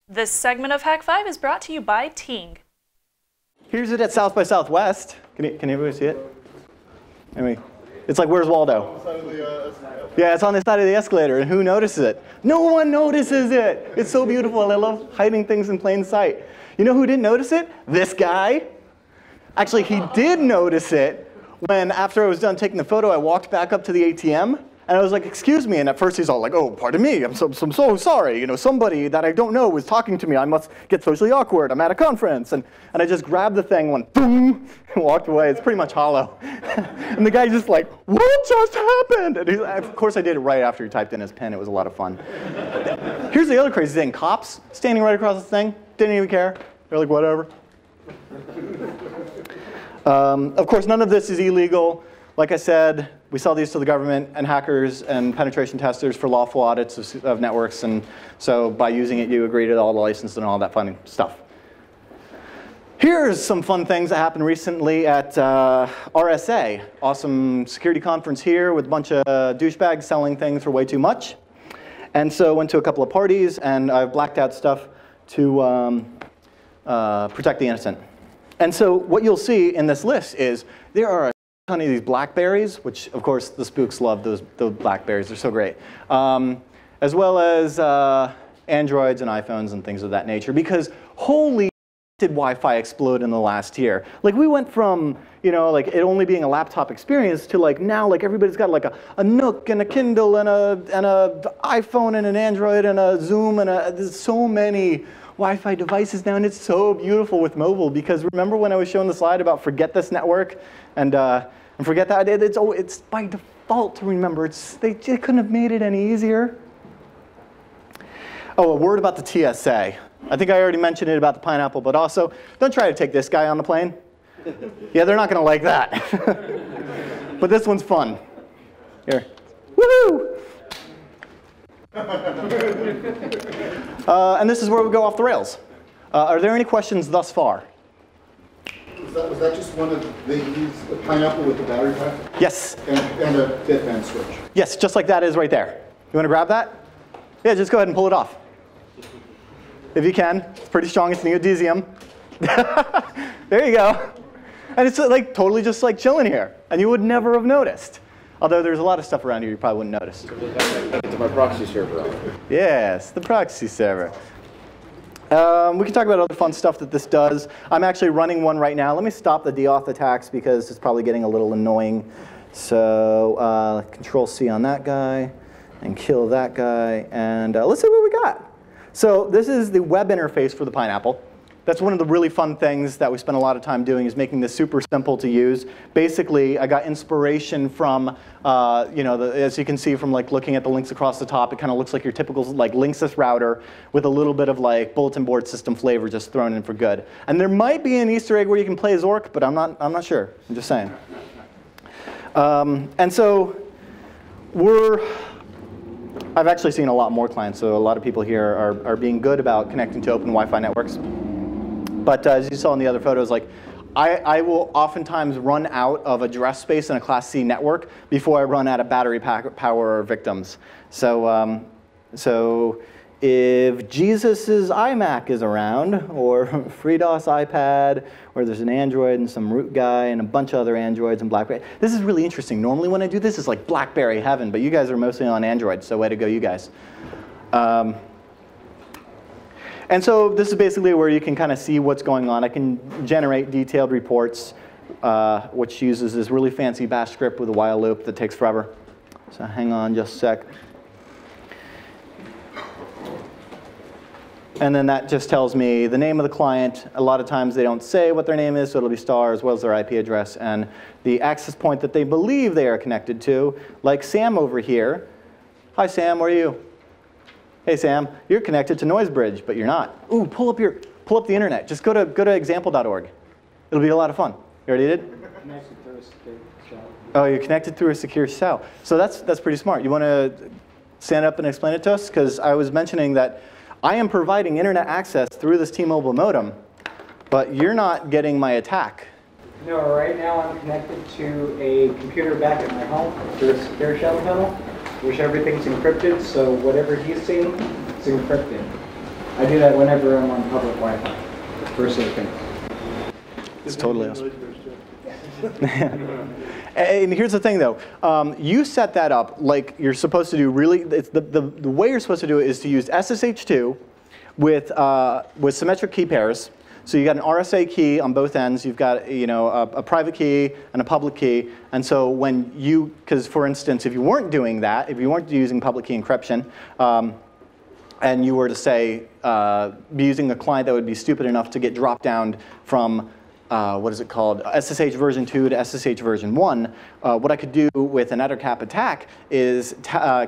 This segment of Hak5 is brought to you by Ting. Here's it at South by Southwest. Can anybody see it? Anyway, it's like, where's Waldo? Yeah, it's on the side of the escalator, and who notices it? No one notices it. It's so beautiful. I love hiding things in plain sight. You know who didn't notice it? This guy. Actually, he did notice it when, after I was done taking the photo, I walked back up to the ATM. And I was like, excuse me, and at first he's all like, oh, pardon me, I'm so sorry. You know, somebody that I don't know is talking to me. I must get socially awkward. I'm at a conference. And I just grabbed the thing, went boom, and walked away. It's pretty much hollow. And the guy's just like, what just happened? And of course I did it right after he typed in his PIN. It was a lot of fun. Here's the other crazy thing. Cops standing right across the thing, didn't even care. They're like, whatever. Of course, none of this is illegal. Like I said, we sell these to the government and hackers and penetration testers for lawful audits of networks. And so by using it, you agree to all the license and all that fun stuff. Here's some fun things that happened recently at RSA. Awesome security conference here with a bunch of douchebags selling things for way too much. And so went to a couple of parties, and I've blacked out stuff to protect the innocent. And so what you'll see in this list is there are a ton of these BlackBerries, which of course the spooks love those BlackBerries. They're so great. As well as Androids and iPhones and things of that nature, because holy did Wi-Fi explode in the last year. Like we went from, you know, like it only being a laptop experience to like now like everybody's got like a Nook and a Kindle and a iPhone and an Android and a Zoom and there's so many Wi-Fi devices now, and it's so beautiful with mobile. Because remember when I was showing the slide about forget this network and forget that? It's by default to remember. They couldn't have made it any easier. Oh, a word about the TSA. I think I already mentioned it about the pineapple, but also don't try to take this guy on the plane. Yeah, they're not going to like that. But this one's fun. Here. Woohoo! And this is where we go off the rails. Are there any questions thus far? Was that just one of they used the pineapple with the battery pack? Yes. And a bitband switch? Yes, just like that is right there. You want to grab that? Yeah, just go ahead and pull it off. If you can. It's pretty strong. It's neodymium. There you go. And it's like totally just like chilling here. And you would never have noticed. Although there's a lot of stuff around here you probably wouldn't notice. It's my proxy server. Yes, the proxy server. We can talk about other fun stuff that this does. I'm actually running one right now. Let me stop the deauth attacks because it's probably getting a little annoying. So Control C on that guy and kill that guy. And let's see what we got. So this is the web interface for the pineapple. That's one of the really fun things that we spend a lot of time doing is making this super simple to use. Basically, I got inspiration from, as you can see from like looking at the links across the top, it kind of looks like your typical like Linksys router with a little bit of like bulletin board system flavor just thrown in for good. And there might be an Easter egg where you can play as Orc, but I'm not sure. I'm just saying. And so I've actually seen a lot more clients, so a lot of people here are being good about connecting to open Wi-Fi networks. But as you saw in the other photos, like I will oftentimes run out of address space in a Class C network before I run out of battery power or victims. So, if Jesus's iMac is around, or FreeDOS iPad, or there's an Android and some root guy and a bunch of other Androids and BlackBerry. This is really interesting. Normally when I do this, it's like BlackBerry heaven, but you guys are mostly on Android, so way to go, you guys. And so this is basically where you can kind of see what's going on. I can generate detailed reports, which uses this really fancy bash script with a while loop that takes forever. So hang on just a sec. And then that just tells me the name of the client. A lot of times they don't say what their name is, so it'll be star as well as their IP address and the access point that they believe they are connected to, like Sam over here. Hi, Sam, where are you? Hey, Sam, you're connected to Noisebridge, but you're not. Ooh, pull up the internet. Just go to example.org. It'll be a lot of fun. You already did? Connected through a secure cell. Oh, you're connected through a secure cell. So that's pretty smart. You want to stand up and explain it to us? Because I was mentioning that I am providing internet access through this T-Mobile modem, but you're not getting my attack. No, right now I'm connected to a computer back at my home through a secure shell tunnel, which everything's encrypted, so whatever he's seeing is encrypted. I do that whenever I'm on public Wi-Fi for safety. It's totally awesome. And here's the thing, though. You set that up like you're supposed to do. Really, it's the way you're supposed to do it is to use SSH2 with symmetric key pairs. So you got an RSA key on both ends. You've got a private key and a public key. And so when because for instance, if you weren't doing that, if you weren't using public key encryption, and you were to say be using a client that would be stupid enough to get dropped down from what is it called, SSH version 2 to SSH version 1, what I could do with an ettercap attack is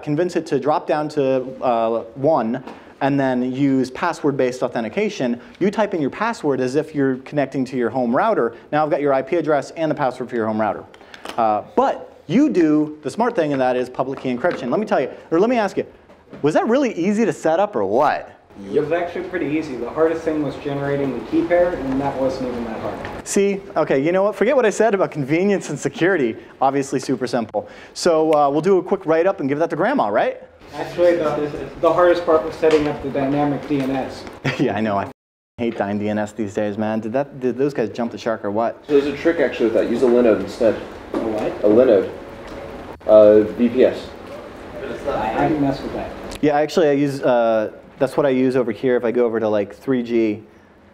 convince it to drop down to 1 and then use password-based authentication. You type in your password as if you're connecting to your home router. Now I've got your IP address and the password for your home router. But you do the smart thing, and that is public key encryption. Let me tell you, or let me ask you, was that really easy to set up or what? It was actually pretty easy. The hardest thing was generating the key pair, and that wasn't even that hard. See, OK, you know what? Forget what I said about convenience and security. Obviously, super simple. So we'll do a quick write-up and give that to Grandma, right? Actually, the hardest part was setting up the dynamic DNS. Yeah, I know. I hate dying DNS these days, man. Did those guys jump the shark or what? So there's a trick actually with that. Use a Linode instead. A what? A Linode. VPS. I didn't mess with that. Yeah, actually, I use. That's what I use over here if I go over to like 3G,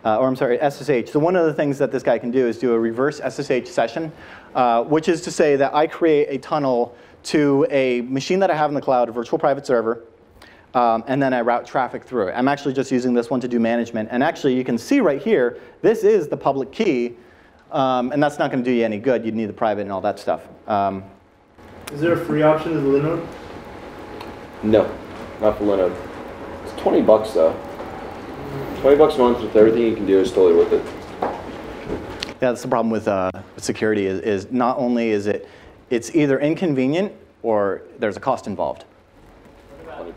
or I'm sorry, SSH. So one of the things that this guy can do is do a reverse SSH session, which is to say that I create a tunnel to a machine that I have in the cloud, a virtual private server, and then I route traffic through it. I'm actually just using this one to do management. And actually, you can see right here, this is the public key, and that's not going to do you any good. You'd need the private and all that stuff. Is there a free option of the Linode? No, not for Linode. It's $20 though. $20 a month with everything you can do is totally worth it. Yeah, that's the problem with security is not only is it's either inconvenient or there's a cost involved. $20.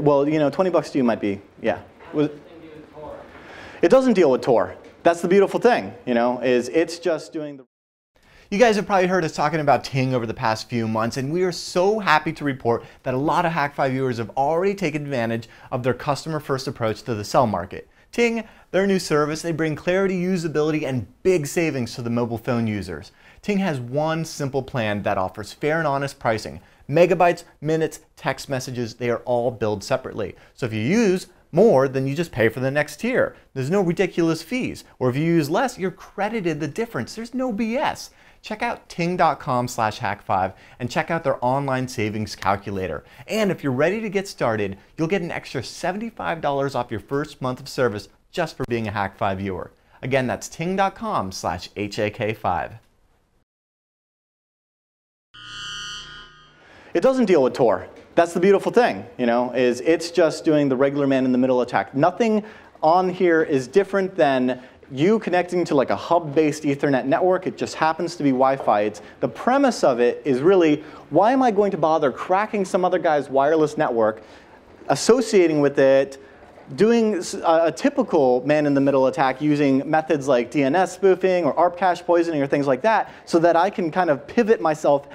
Well, $20 to you might be, yeah. It doesn't deal with Tor. That's the beautiful thing, is it's just doing the. You guys have probably heard us talking about Ting over the past few months, and we are so happy to report that a lot of Hak5 viewers have already taken advantage of their customer-first approach to the cell market. Ting, their new service, they bring clarity, usability, and big savings to the mobile phone users. Ting has one simple plan that offers fair and honest pricing. Megabytes, minutes, text messages, they are all billed separately. So if you use more, then you just pay for the next tier. There's no ridiculous fees. Or if you use less, you're credited the difference. There's no BS. Check out ting.com/hak5 and check out their online savings calculator. And if you're ready to get started, you'll get an extra $75 off your first month of service just for being a Hak5 viewer. Again, that's ting.com/HAK5. It doesn't deal with Tor. That's the beautiful thing, is it's just doing the regular man-in-the-middle attack. Nothing on here is different than you connecting to like a hub-based Ethernet network. It just happens to be Wi-Fi. The premise of it is really, why am I going to bother cracking some other guy's wireless network, associating with it, doing a typical man-in-the-middle attack using methods like DNS spoofing or ARP cache poisoning or things like that, so that I can kind of pivot myself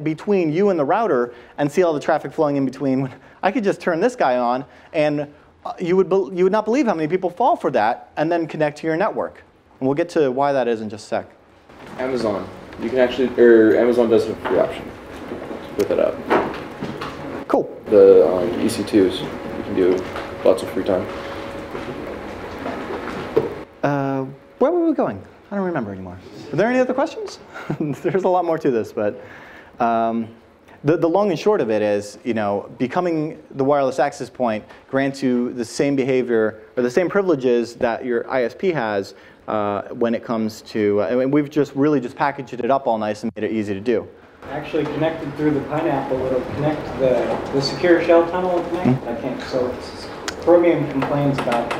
between you and the router and see all the traffic flowing in between. I could just turn this guy on, and you would not believe how many people fall for that and then connect to your network. And we'll get to why that is in just a sec. Amazon. You can actually, Amazon does have a free option. With it up. Cool. The EC2s, you can do lots of free time. Where were we going? I don't remember anymore. Are there any other questions? There's a lot more to this, but the long and short of it is, becoming the wireless access point grants you the same behavior or the same privileges that your ISP has when it comes to, and we've just packaged it up all nice and made it easy to do. Actually connected through the pineapple, it'll connect the secure shell tunnel and connect. I can't, so Chromium complains about it.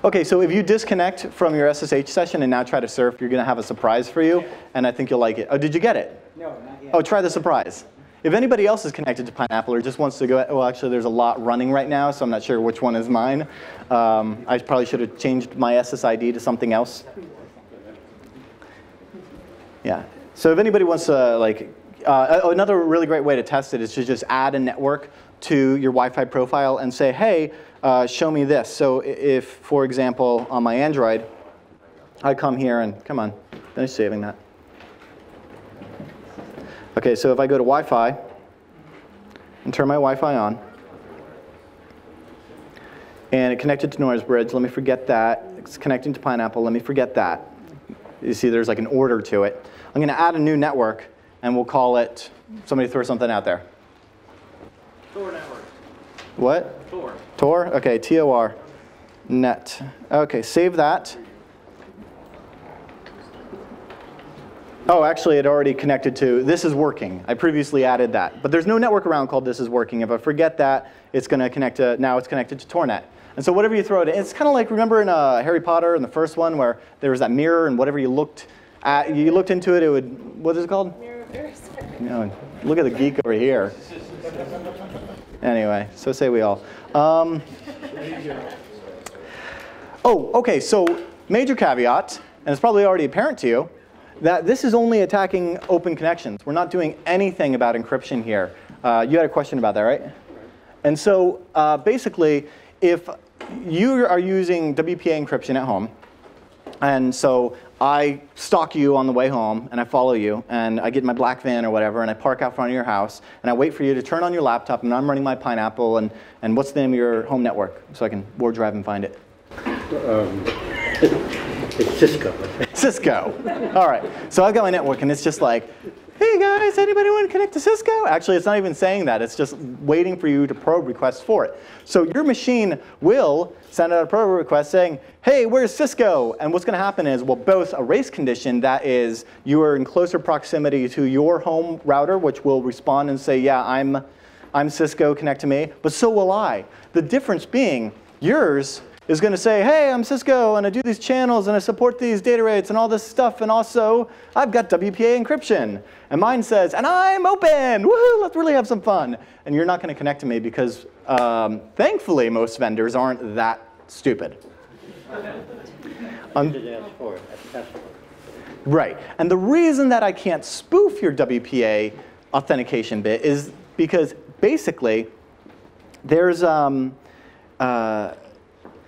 Okay, so if you disconnect from your SSH session and now try to surf, you're going to have a surprise for you, and I think you'll like it. Oh, did you get it? No, not yet. Oh, try the surprise. If anybody else is connected to Pineapple or just wants to go, well, actually, there's a lot running right now, so I'm not sure which one is mine. I probably should have changed my SSID to something else. Yeah. So if anybody wants to, another really great way to test it is to just add a network to your Wi-Fi profile and say, hey, show me this. So if, for example, on my Android, I come here and, come on, finish saving that. OK, so if I go to Wi-Fi and turn my Wi-Fi on, and it connected to Noisebridge, let me forget that. It's connecting to Pineapple, let me forget that. You see there's like an order to it. I'm going to add a new network, and we'll call it, somebody throw something out there. Tor network. What? Tor. Tor? OK, T-O-R. Net. OK, save that. Oh, actually, it already connected to, this is working. I previously added that. But there's no network around called this is working. If I forget that, it's going to connect to, now it's connected to TorNet. And so whatever you throw it in, it's kind of like, remember in Harry Potter in the first one where there was that mirror and whatever you looked at, you looked into it, it would, what is it called? Mirror of Erised. You know, look at the geek over here. Anyway, so say we all. Oh, OK, so major caveat, and it's probably already apparent to you, that this is only attacking open connections. We're not doing anything about encryption here. You had a question about that, right? And so basically, if you are using WPA encryption at home, and so I stalk you on the way home, and I follow you, and I get in my black van or whatever, and I park out front of your house, and I wait for you to turn on your laptop, and I'm running my Pineapple, and what's the name of your home network, so I can ward drive and find it? It's Cisco. Cisco. All right. So I've got my network, and it's just like, hey, guys, anybody want to connect to Cisco? Actually, it's not even saying that. It's just waiting for you to probe requests for it. So your machine will send out a probe request saying, hey, where's Cisco? And what's going to happen is we'll both a race condition, that is, you are in closer proximity to your home router, which will respond and say, yeah, I'm Cisco, connect to me. But so will I. The difference being, yours is going to say, hey, I'm Cisco, and I do these channels, and I support these data rates, and all this stuff, and also, I've got WPA encryption. And mine says, and I'm open! Woohoo, let's really have some fun. And you're not going to connect to me because, thankfully, most vendors aren't that stupid. Right. And the reason that I can't spoof your WPA authentication bit is because, basically, there's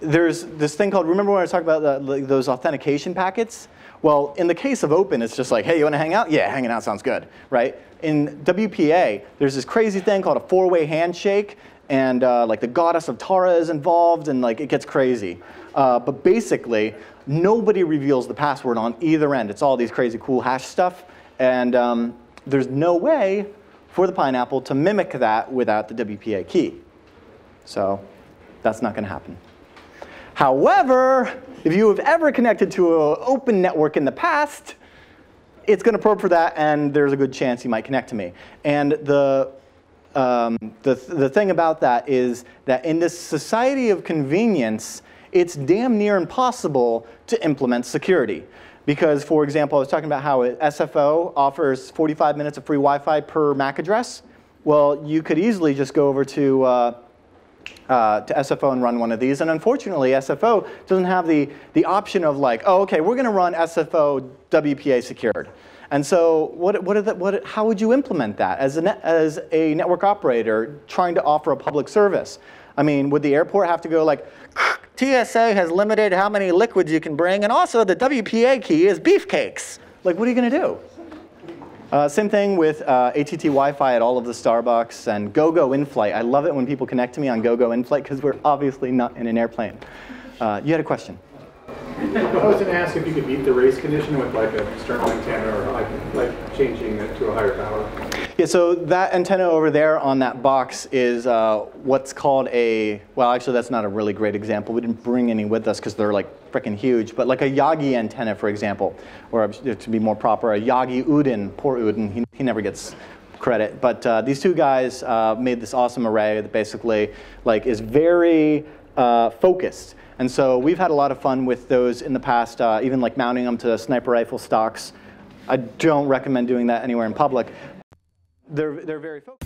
this thing called, remember when I was talking about those authentication packets? Well, in the case of open, it's just like, hey, you want to hang out? Yeah, hanging out sounds good, right? In WPA, there's this crazy thing called a 4-way handshake, and like the goddess of Tara is involved, and like it gets crazy. But basically, nobody reveals the password on either end. It's all these crazy cool hash stuff, and there's no way for the Pineapple to mimic that without the WPA key. So that's not going to happen. However, if you have ever connected to an open network in the past, it's going to probe for that, and there's a good chance you might connect to me. And the thing about that is that in this society of convenience, it's damn near impossible to implement security. Because, for example, I was talking about how SFO offers 45 minutes of free Wi-Fi per MAC address. Well, you could easily just go over to SFO and run one of these. And unfortunately, SFO doesn't have the option of like, oh, OK, we're going to run SFO WPA secured. And so how would you implement that as a network operator trying to offer a public service? I mean, would the airport have to go like, TSA has limited how many liquids you can bring, and also the WPA key is beefcakes. Like, what are you going to do? Same thing with ATT Wi-Fi at all of the Starbucks and GoGo in-flight. I love it when people connect to me on GoGo in-flight because we're obviously not in an airplane. You had a question. I was going to ask if you could beat the race condition with like an external antenna or like changing it to a higher power. Yeah, so that antenna over there on that box is what's called a, well, actually that's not a really great example. We didn't bring any with us because they're like freaking huge. But like a Yagi antenna, for example, or to be more proper, a Yagi Udin. Poor Udin, he never gets credit. But these two guys made this awesome array that basically like is very focused. And so we've had a lot of fun with those in the past, even like mounting them to sniper rifle stocks. I don't recommend doing that anywhere in public. They're very focused.